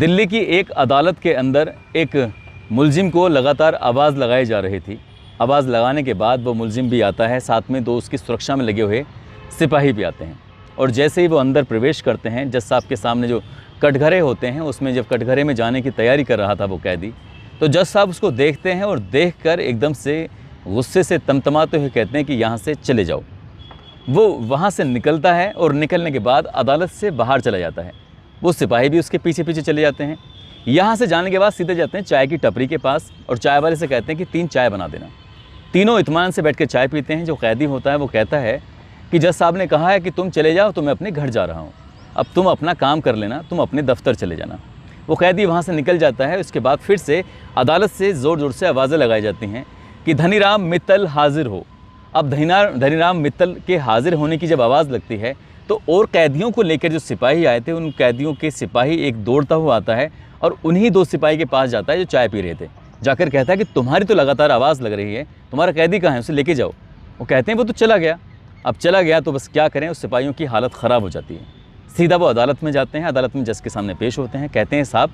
दिल्ली की एक अदालत के अंदर एक मुलजिम को लगातार आवाज़ लगाई जा रही थी। आवाज़ लगाने के बाद वो मुलजिम भी आता है, साथ में दो उसकी सुरक्षा में लगे हुए सिपाही भी आते हैं। और जैसे ही वो अंदर प्रवेश करते हैं, जज साहब के सामने जो कटघरे होते हैं, उसमें जब कटघरे में जाने की तैयारी कर रहा था वो कैदी, तो जज साहब उसको देखते हैं और देखकर एकदम से गुस्से से तमतमाते हुए कहते हैं कि यहाँ से चले जाओ। वो वहाँ से निकलता है और निकलने के बाद अदालत से बाहर चला जाता है। वो सिपाही भी उसके पीछे पीछे चले जाते हैं। यहाँ से जाने के बाद सीधे जाते हैं चाय की टपरी के पास और चाय वाले से कहते हैं कि 3 चाय बना देना। तीनों इत्मीनान से बैठ कर चाय पीते हैं। जो कैदी होता है वो कहता है कि जज साहब ने कहा है कि तुम चले जाओ, तो मैं अपने घर जा रहा हूँ, अब तुम अपना काम कर लेना, तुम अपने दफ्तर चले जाना। वो कैदी वहाँ से निकल जाता है। उसके बाद फिर से अदालत से ज़ोर ज़ोर से आवाज़ें लगाई जाती हैं कि धनीराम मित्तल हाजिर हो। अब धनीराम मित्तल के हाजिर होने की जब आवाज़ लगती है तो और कैदियों को लेकर जो सिपाही आए थे, उन कैदियों के सिपाही एक दौड़ता हुआ आता है और उन्हीं 2 सिपाही के पास जाता है जो चाय पी रहे थे। जाकर कहता है कि तुम्हारी तो लगातार आवाज़ लग रही है, तुम्हारा कैदी कहाँ है, उसे लेके जाओ। वो कहते हैं वो तो चला गया। अब चला गया तो बस क्या करें, उस सिपाहियों की हालत ख़राब हो जाती है। सीधा वो अदालत में जाते हैं। अदालत में जज के सामने पेश होते हैं। कहते हैं साहब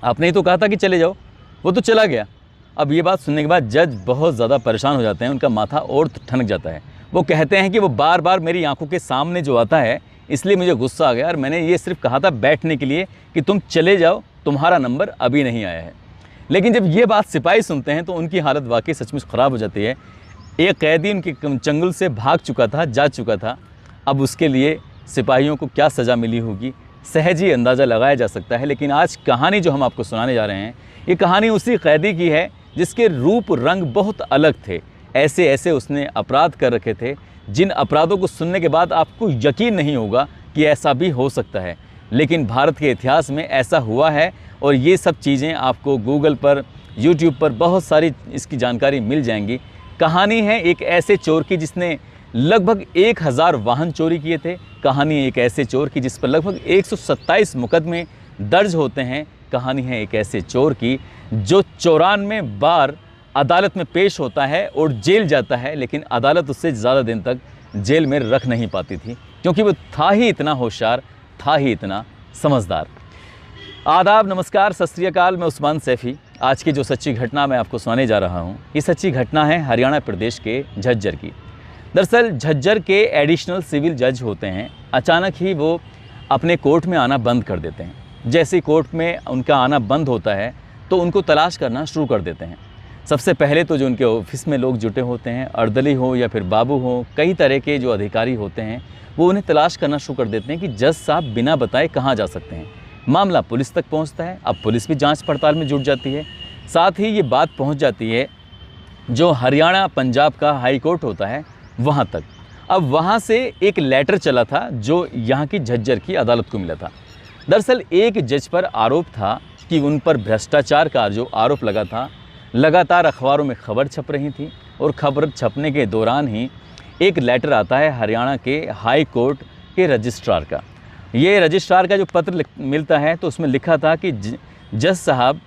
आपने ही तो कहा था कि चले जाओ, वो तो चला गया। अब ये बात सुनने के बाद जज बहुत ज़्यादा परेशान हो जाते हैं, उनका माथा और ठनक जाता है। वो कहते हैं कि वो बार बार मेरी आंखों के सामने जो आता है, इसलिए मुझे गुस्सा आ गया और मैंने ये सिर्फ कहा था बैठने के लिए कि तुम चले जाओ, तुम्हारा नंबर अभी नहीं आया है। लेकिन जब ये बात सिपाही सुनते हैं तो उनकी हालत वाकई सचमुच ख़राब हो जाती है। एक कैदी उनके चंगुल से भाग चुका था, जा चुका था। अब उसके लिए सिपाहियों को क्या सज़ा मिली होगी, सहज ही अंदाज़ा लगाया जा सकता है। लेकिन आज कहानी जो हम आपको सुनाने जा रहे हैं, ये कहानी उसी कैदी की है जिसके रूप रंग बहुत अलग थे। ऐसे ऐसे उसने अपराध कर रखे थे जिन अपराधों को सुनने के बाद आपको यकीन नहीं होगा कि ऐसा भी हो सकता है। लेकिन भारत के इतिहास में ऐसा हुआ है और ये सब चीज़ें आपको गूगल पर, यूट्यूब पर बहुत सारी इसकी जानकारी मिल जाएंगी। कहानी है एक ऐसे चोर की जिसने लगभग 1000 वाहन चोरी किए थे। कहानी एक ऐसे चोर की जिस पर लगभग 127 मुकदमे दर्ज होते हैं। कहानी है एक ऐसे चोर की जो 94 बार अदालत में पेश होता है और जेल जाता है, लेकिन अदालत उससे ज़्यादा दिन तक जेल में रख नहीं पाती थी, क्योंकि वो था ही इतना होशियार, था ही इतना समझदार। आदाब, नमस्कार, सत श्री अकाल। मैं उस्मान सैफ़ी। आज की जो सच्ची घटना मैं आपको सुनाने जा रहा हूँ, ये सच्ची घटना है हरियाणा प्रदेश के झज्जर की। दरअसल झज्जर के एडिशनल सिविल जज होते हैं, अचानक ही वो अपने कोर्ट में आना बंद कर देते हैं। जैसे ही कोर्ट में उनका आना बंद होता है तो उनको तलाश करना शुरू कर देते हैं। सबसे पहले तो जो उनके ऑफिस में लोग जुटे होते हैं, अर्दली हो या फिर बाबू हो, कई तरह के जो अधिकारी होते हैं, वो उन्हें तलाश करना शुरू कर देते हैं कि जज साहब बिना बताए कहाँ जा सकते हैं। मामला पुलिस तक पहुँचता है। अब पुलिस भी जाँच पड़ताल में जुट जाती है। साथ ही ये बात पहुँच जाती है जो हरियाणा पंजाब का हाई कोर्ट होता है वहाँ तक। अब वहाँ से एक लेटर चला था जो यहाँ की झज्जर की अदालत को मिला था। दरअसल एक जज पर आरोप था कि उन पर भ्रष्टाचार का जो आरोप लगा था, लगातार अखबारों में खबर छप रही थी और खबर छपने के दौरान ही एक लेटर आता है हरियाणा के हाई कोर्ट के रजिस्ट्रार का। ये रजिस्ट्रार का जो पत्र मिलता है तो उसमें लिखा था कि जज साहब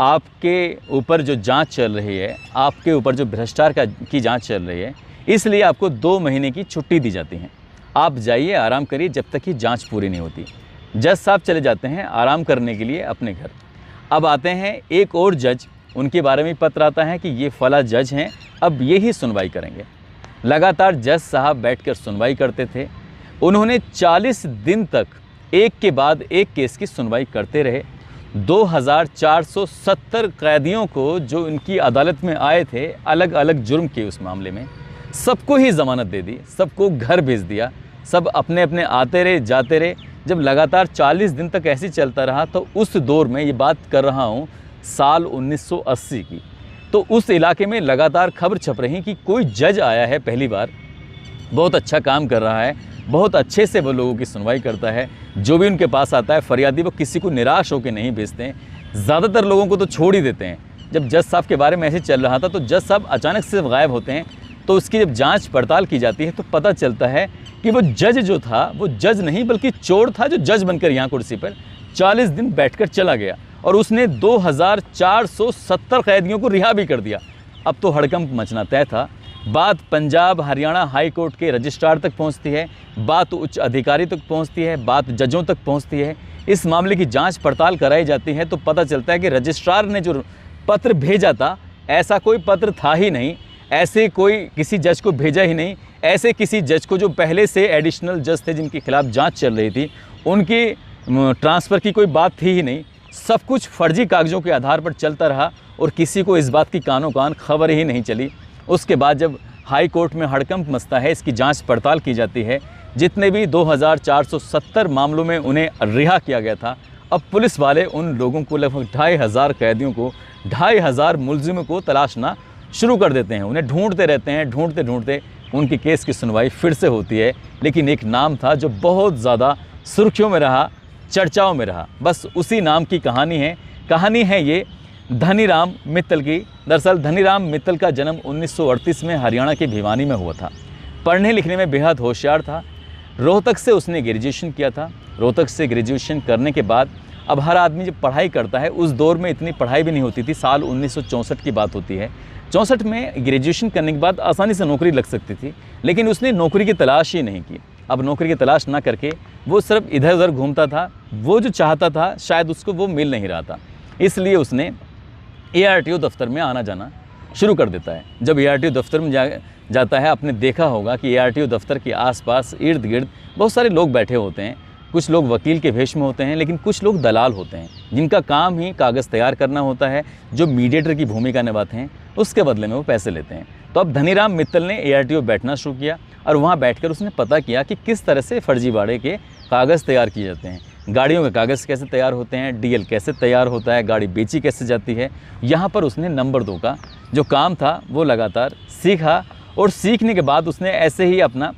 आपके ऊपर जो जांच चल रही है, आपके ऊपर जो भ्रष्टाचार की जांच चल रही है, इसलिए आपको 2 महीने की छुट्टी दी जाती है। आप जाइए, आराम करिए जब तक कि जांच पूरी नहीं होती। जज साहब चले जाते हैं आराम करने के लिए अपने घर। अब आते हैं एक और जज, उनके बारे में पत्र आता है कि ये फला जज हैं, अब ये ही सुनवाई करेंगे। लगातार जज साहब बैठकर सुनवाई करते थे। उन्होंने 40 दिन तक एक के बाद एक केस की सुनवाई करते रहे। 2470 कैदियों को जो इनकी अदालत में आए थे अलग अलग जुर्म के उस मामले में, सबको ही ज़मानत दे दी, सबको घर भेज दिया। सब अपने अपने आते रहे, जाते रहे। जब लगातार 40 दिन तक ऐसे चलता रहा तो उस दौर में, ये बात कर रहा हूँ साल 1980 की, तो उस इलाके में लगातार खबर छप रही कि कोई जज आया है पहली बार, बहुत अच्छा काम कर रहा है, बहुत अच्छे से वो लोगों की सुनवाई करता है। जो भी उनके पास आता है फरियादी, वो किसी को निराश होकर नहीं भेजते हैं, ज़्यादातर लोगों को तो छोड़ ही देते हैं। जब जज साहब के बारे में ऐसे चल रहा था तो जज साहब अचानक से गायब होते हैं। तो उसकी जब जांच पड़ताल की जाती है तो पता चलता है कि वो जज जो था वो जज नहीं बल्कि चोर था, जो जज बनकर यहाँ कुर्सी पर 40 दिन बैठकर चला गया और उसने 2470 कैदियों को रिहा भी कर दिया। अब तो हड़कंप मचना तय था। बात पंजाब हरियाणा हाई कोर्ट के रजिस्ट्रार तक पहुंचती है, बात उच्च अधिकारी तक पहुंचती है, बात जजों तक पहुंचती है। इस मामले की जांच पड़ताल कराई जाती है तो पता चलता है कि रजिस्ट्रार ने जो पत्र भेजा था ऐसा कोई पत्र था ही नहीं, ऐसे कोई किसी जज को भेजा ही नहीं, ऐसे किसी जज को जो पहले से एडिशनल जज थे जिनके खिलाफ जांच चल रही थी उनकी ट्रांसफ़र की कोई बात थी ही नहीं। सब कुछ फर्जी कागज़ों के आधार पर चलता रहा और किसी को इस बात की कानों कान खबर ही नहीं चली। उसके बाद जब हाई कोर्ट में हड़कंप मचता है, इसकी जांच पड़ताल की जाती है, जितने भी 2470 मामलों में उन्हें रिहा किया गया था, अब पुलिस वाले उन लोगों को लगभग 2500 कैदियों को 2500 मुलजिमों को तलाशना शुरू कर देते हैं। उन्हें ढूंढते रहते हैं, ढूंढते ढूंढते उनकी केस की सुनवाई फिर से होती है। लेकिन एक नाम था जो बहुत ज़्यादा सुर्खियों में रहा, चर्चाओं में रहा, बस उसी नाम की कहानी है ये धनीराम मित्तल की। दरअसल धनीराम मित्तल का जन्म 1938 में हरियाणा के भिवानी में हुआ था। पढ़ने लिखने में बेहद होशियार था। रोहतक से उसने ग्रेजुएशन किया था। रोहतक से ग्रेजुएशन करने के बाद अब हर आदमी जब पढ़ाई करता है, उस दौर में इतनी पढ़ाई भी नहीं होती थी, साल 1964 की बात होती है। 64 में ग्रेजुएशन करने के बाद आसानी से नौकरी लग सकती थी, लेकिन उसने नौकरी की तलाश ही नहीं की। अब नौकरी की तलाश ना करके वो सिर्फ इधर उधर घूमता था। वो जो चाहता था शायद उसको वो मिल नहीं रहा था, इसलिए उसने ARTO दफ्तर में आना जाना शुरू कर देता है। जब ARTO दफ्तर में जाता है, आपने देखा होगा कि ARTO दफ्तर के आसपास इर्द गिर्द बहुत सारे लोग बैठे होते हैं। कुछ लोग वकील के वेश में होते हैं, लेकिन कुछ लोग दलाल होते हैं जिनका काम ही कागज़ तैयार करना होता है, जो मीडिएटर की भूमिका निभाते हैं, उसके बदले में वो पैसे लेते हैं। तो अब धनीराम मित्तल ने ARTO बैठना शुरू किया और वहाँ बैठकर उसने पता किया कि किस तरह से फर्जीवाड़े के कागज़ तैयार किए जाते हैं, गाड़ियों के कागज़ कैसे तैयार होते हैं, DL कैसे तैयार होता है, गाड़ी बेची कैसे जाती है। यहाँ पर उसने नंबर 2 का जो काम था वो लगातार सीखा और सीखने के बाद उसने ऐसे ही अपना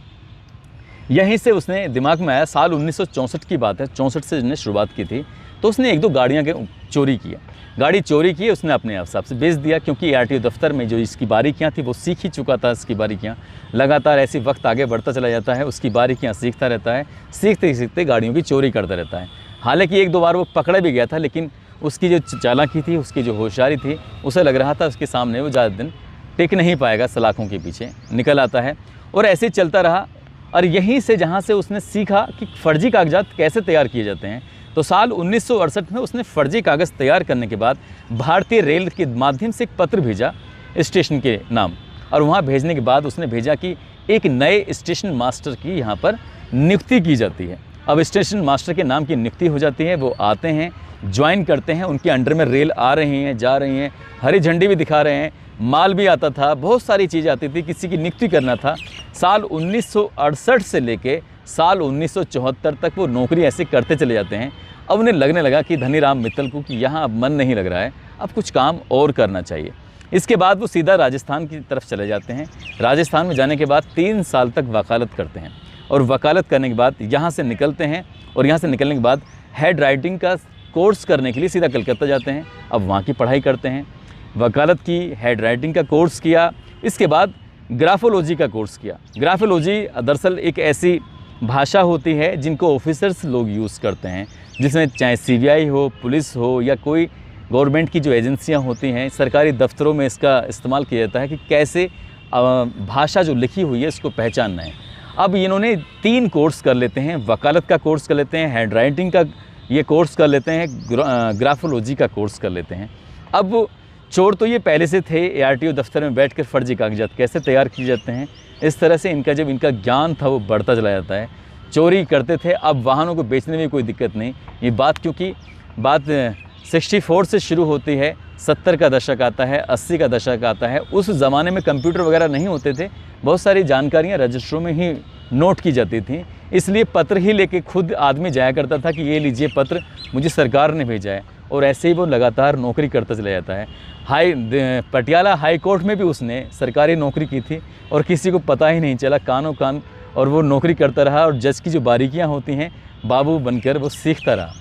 यहीं से उसने दिमाग में आया, साल 1964 की बात है, 64 से उसने शुरुआत की थी, तो उसने 1-2 गाड़ियाँ के चोरी किया। गाड़ी चोरी की, उसने अपने हिसाब से बेच दिया, क्योंकि ARTO दफ्तर में जो इसकी बारीकियाँ थी वो सीख ही चुका था। इसकी बारीकियाँ लगातार ऐसी वक्त आगे बढ़ता चला जाता है, उसकी बारीकियाँ सीखता रहता है, सीखते सीखते गाड़ियों की चोरी करता रहता है। हालांकि 1-2 बार वो पकड़ा भी गया था, लेकिन उसकी जो चालाकी थी, उसकी जो होशियारी थी, उसे लग रहा था उसके सामने वो ज़्यादा दिन टिक नहीं पाएगा, सलाखों के पीछे निकल आता है और ऐसे ही चलता रहा। और यहीं से जहाँ से उसने सीखा कि फ़र्जी कागजात कैसे तैयार किए जाते हैं, तो साल 1968 में उसने फ़र्जी कागज़ तैयार करने के बाद भारतीय रेल के माध्यम से एक पत्र भेजा स्टेशन के नाम, और वहाँ भेजने के बाद उसने भेजा कि एक नए स्टेशन मास्टर की यहाँ पर नियुक्ति की जाती है। अब स्टेशन मास्टर के नाम की नियुक्ति हो जाती है, वो आते हैं, ज्वाइन करते हैं, उनके अंडर में रेल आ रही हैं, जा रही हैं, हरी झंडी भी दिखा रहे हैं, माल भी आता था, बहुत सारी चीज़ आती थी, किसी की नियुक्ति करना था। साल 1968 से लेके साल 1974 तक वो नौकरी ऐसे करते चले जाते हैं। अब उन्हें लगने लगा कि धनीराम मित्तल को कि यहाँ अब मन नहीं लग रहा है, अब कुछ काम और करना चाहिए। इसके बाद वो सीधा राजस्थान की तरफ चले जाते हैं। राजस्थान में जाने के बाद 3 साल तक वकालत करते हैं और वकालत करने के बाद यहाँ से निकलते हैं और यहाँ से निकलने के बाद हेड राइटिंग का कोर्स करने के लिए सीधा कलकत्ता जाते हैं। अब वहाँ की पढ़ाई करते हैं, वकालत की, हेड राइटिंग का कोर्स किया, इसके बाद ग्राफोलॉजी का कोर्स किया। ग्राफोलॉजी दरअसल एक ऐसी भाषा होती है जिनको ऑफिसर्स लोग यूज़ करते हैं, जिसमें चाहे CBI हो, पुलिस हो या कोई गवर्नमेंट की जो एजेंसियां होती हैं, सरकारी दफ्तरों में इसका इस्तेमाल किया जाता है कि कैसे भाषा जो लिखी हुई है इसको पहचानना है। अब इन्होंने 3 कोर्स कर लेते हैं, वकालत का कोर्स कर लेते हैं, हैंड राइटिंग का ये कोर्स कर लेते हैं, ग्राफोलॉजी का कोर्स कर लेते हैं। अब चोर तो ये पहले से थे, ARTO दफ्तर में बैठकर फ़र्जी कागजात कैसे तैयार किए जाते हैं, इस तरह से इनका ज्ञान था वो बढ़ता चला जाता है। चोरी करते थे। अब वाहनों को बेचने में कोई दिक्कत नहीं। ये बात क्योंकि बात 64 से शुरू होती है, 70 का दशक आता है, 80 का दशक आता है। उस ज़माने में कंप्यूटर वगैरह नहीं होते थे, बहुत सारी जानकारियाँ रजिस्टरों में ही नोट की जाती थी, इसलिए पत्र ही लेके खुद आदमी जाया करता था कि ये लीजिए पत्र, मुझे सरकार ने भेजा है, और ऐसे ही वो लगातार नौकरी करता चला जाता है। पटियाला हाई कोर्ट में भी उसने सरकारी नौकरी की थी और किसी को पता ही नहीं चला, कानों कान, और वो नौकरी करता रहा और जज की जो बारीकियां होती हैं बाबू बनकर वो सीखता रहा।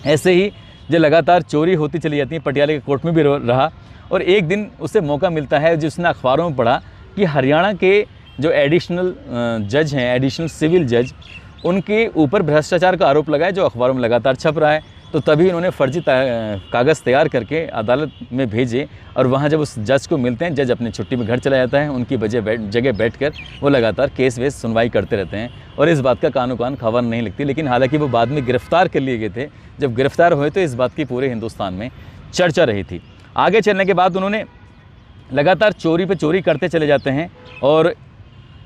ऐसे ही जो लगातार चोरी होती चली जाती है, पटियाला के कोर्ट में भी रहा, और एक दिन उसे मौका मिलता है जिसने अखबारों में पढ़ा कि हरियाणा के जो एडिशनल जज हैं, एडिशनल सिविल जज, उनके ऊपर भ्रष्टाचार का आरोप लगा है, जो अखबारों में लगातार छप रहा है। तो तभी इन्होंने फर्जी कागज़ तैयार करके अदालत में भेजे और वहाँ जब उस जज को मिलते हैं, जज अपनी छुट्टी में घर चला जाता है। उनकी जगह बैठकर वो लगातार केस वेस सुनवाई करते रहते हैं और इस बात का कानो कान खबर नहीं लगती। लेकिन हालांकि वो बाद में गिरफ़्तार कर लिए गए थे। जब गिरफ़्तार हुए तो इस बात की पूरे हिंदुस्तान में चर्चा रही थी। आगे चलने के बाद उन्होंने लगातार चोरी पे चोरी करते चले जाते हैं और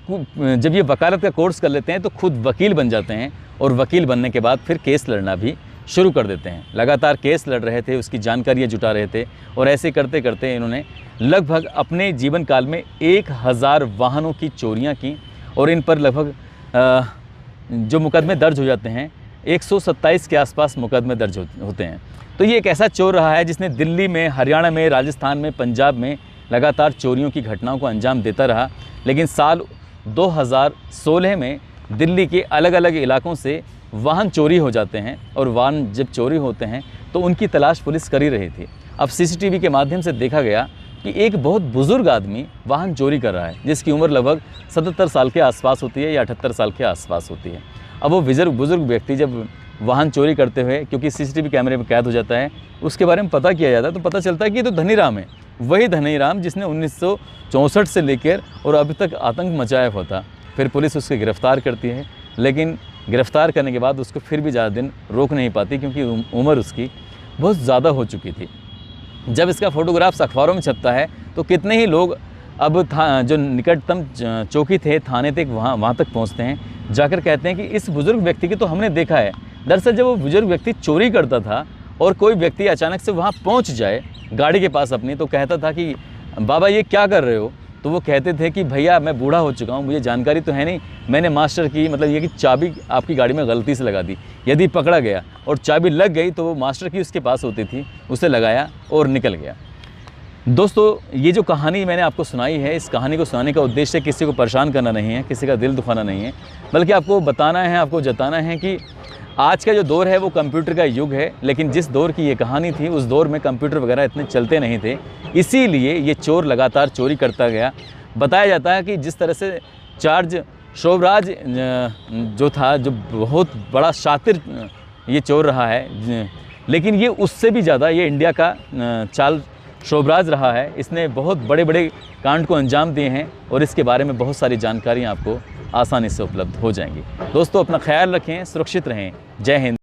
जब ये वकालत का कोर्स कर लेते हैं तो खुद वकील बन जाते हैं और वकील बनने के बाद फिर केस लड़ना भी शुरू कर देते हैं। लगातार केस लड़ रहे थे, उसकी जानकारियाँ जुटा रहे थे और ऐसे करते करते इन्होंने लगभग अपने जीवन काल में 1000 वाहनों की चोरियाँ की और इन पर लगभग जो मुकदमे दर्ज हो जाते हैं 127 के आसपास मुकदमे दर्ज होते हैं। तो ये एक ऐसा चोर रहा है जिसने दिल्ली में, हरियाणा में, राजस्थान में, पंजाब में लगातार चोरियों की घटनाओं को अंजाम देता रहा। लेकिन साल 2016 में दिल्ली के अलग अलग इलाकों से वाहन चोरी हो जाते हैं और वाहन जब चोरी होते हैं तो उनकी तलाश पुलिस कर ही रही थी। अब सीसीटीवी के माध्यम से देखा गया कि एक बहुत बुज़ुर्ग आदमी वाहन चोरी कर रहा है, जिसकी उम्र लगभग 77 साल के आसपास होती है या 78 साल के आसपास होती है। अब वो बुज़ुर्ग व्यक्ति जब वाहन चोरी करते हुए, क्योंकि सीसीटीवी कैमरे में कैद हो जाता है, उसके बारे में पता किया जाता है तो पता चलता है कि ये तो धनीराम है, वही धनीराम जिसने 1964 से लेकर और अभी तक आतंक मचाया हुआ था। फिर पुलिस उसको गिरफ़्तार करती है, लेकिन गिरफ़्तार करने के बाद उसको फिर भी ज़्यादा दिन रोक नहीं पाती क्योंकि उम्र उसकी बहुत ज़्यादा हो चुकी थी। जब इसका फ़ोटोग्राफ्स अखबारों में छपता है तो कितने ही लोग अब जो निकटतम चौकी थे, थाने तक, वहाँ तक पहुँचते हैं, जाकर कहते हैं कि इस बुज़ुर्ग व्यक्ति की तो हमने देखा है। दरअसल जब वो बुज़ुर्ग व्यक्ति चोरी करता था और कोई व्यक्ति अचानक से वहाँ पहुँच जाए गाड़ी के पास अपनी, तो कहता था कि बाबा ये क्या कर रहे हो? तो वो कहते थे कि भैया मैं बूढ़ा हो चुका हूँ, मुझे जानकारी तो है नहीं, मैंने मास्टर की, मतलब ये कि चाबी आपकी गाड़ी में गलती से लगा दी। यदि पकड़ा गया और चाबी लग गई तो वो मास्टर की उसके पास होती थी, उसे लगाया और निकल गया। दोस्तों, ये जो कहानी मैंने आपको सुनाई है, इस कहानी को सुनाने का उद्देश्य किसी को परेशान करना नहीं है, किसी का दिल दुखाना नहीं है, बल्कि आपको बताना है, आपको जताना है कि आज का जो दौर है वो कंप्यूटर का युग है। लेकिन जिस दौर की ये कहानी थी उस दौर में कंप्यूटर वगैरह इतने चलते नहीं थे, इसीलिए ये चोर लगातार चोरी करता गया। बताया जाता है कि जिस तरह से चार्ज शोभराज जो था, जो बहुत बड़ा शातिर ये चोर रहा है, लेकिन ये उससे भी ज़्यादा ये इंडिया का चार्ल्स शोभराज रहा है। इसने बहुत बड़े बड़े कांड को अंजाम दिए हैं और इसके बारे में बहुत सारी जानकारियाँ आपको आसानी से उपलब्ध हो जाएंगी। दोस्तों, अपना ख्याल रखें, सुरक्षित रहें। जय हिंद।